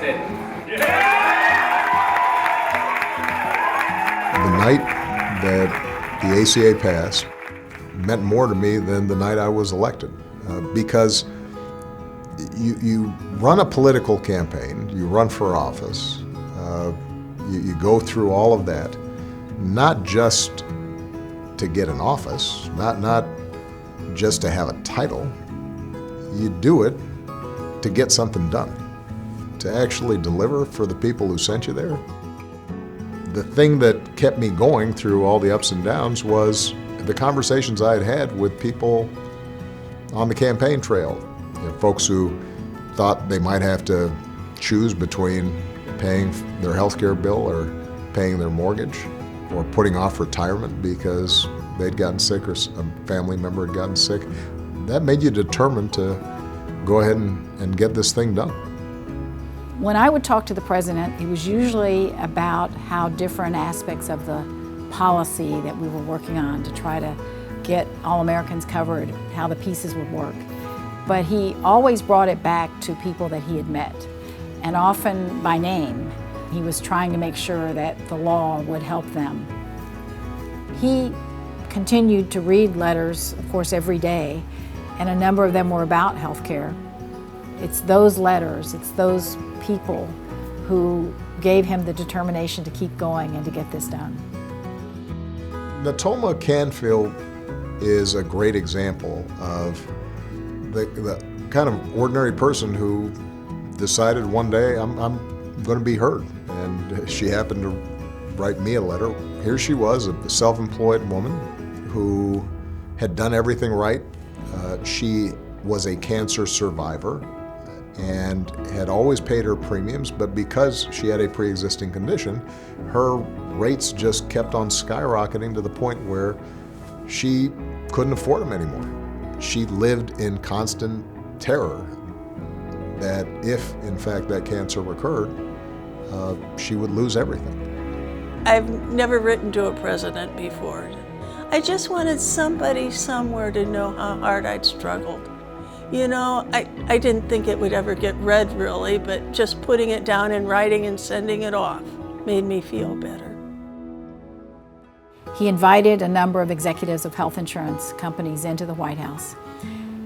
it. The night that the ACA passed meant more to me than the night I was elected, because you run a political campaign, you run for office, you go through all of that, not just to get an office, not just to have a title. You do it to get something done, to actually deliver for the people who sent you there. The thing that kept me going through all the ups and downs was the conversations I had had with people on the campaign trail. You know, folks who thought they might have to choose between paying their health care bill or paying their mortgage or putting off retirement because they'd gotten sick or a family member had gotten sick. That made you determined to go ahead and get this thing done. When I would talk to the president, it was usually about how different aspects of the policy that we were working on to try to get all Americans covered, how the pieces would work. But he always brought it back to people that he had met, and often by name. He was trying to make sure that the law would help them. He continued to read letters, of course, every day, and a number of them were about health care. It's those letters, it's those people who gave him the determination to keep going and to get this done. Natoma Canfield is a great example of the kind of ordinary person who decided one day, I'm going to be heard. And she happened to write me a letter. Here she was, a self-employed woman who had done everything right. She was a cancer survivor and had always paid her premiums, but because she had a pre-existing condition, her rates just kept on skyrocketing to the point where she couldn't afford them anymore. She lived in constant terror that if, in fact, that cancer recurred, she would lose everything. I've never written to a president before. I just wanted somebody somewhere to know how hard I'd struggled. You know, I didn't think it would ever get read really, but just putting it down in writing and sending it off made me feel better. He invited a number of executives of health insurance companies into the White House.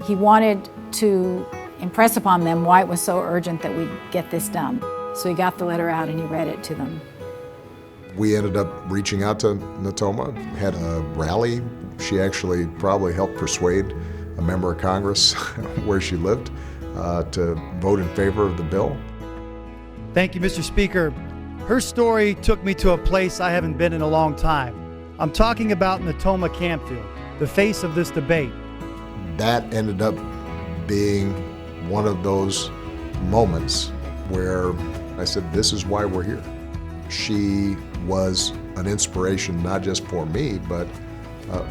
He wanted to impress upon them why it was so urgent that we get this done. So he got the letter out and he read it to them. We ended up reaching out to Natoma, had a rally. She actually probably helped persuade a member of Congress where she lived to vote in favor of the bill. Thank you, Mr. Speaker. Her story took me to a place I haven't been in a long time. I'm talking about Natoma Canfield, the face of this debate. That ended up being one of those moments where I said, this is why we're here. She was an inspiration, not just for me, but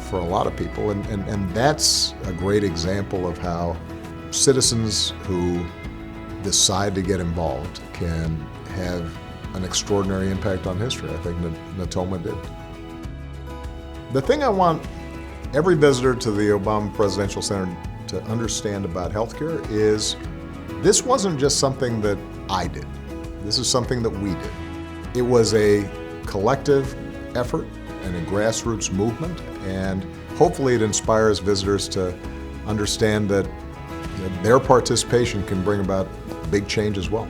for a lot of people. And that's a great example of how citizens who decide to get involved can have an extraordinary impact on history. I think Natoma did. The thing I want every visitor to the Obama Presidential Center to understand about healthcare is this wasn't just something that I did. This is something that we did. It was a collective effort and a grassroots movement, and hopefully it inspires visitors to understand that their participation can bring about big change as well.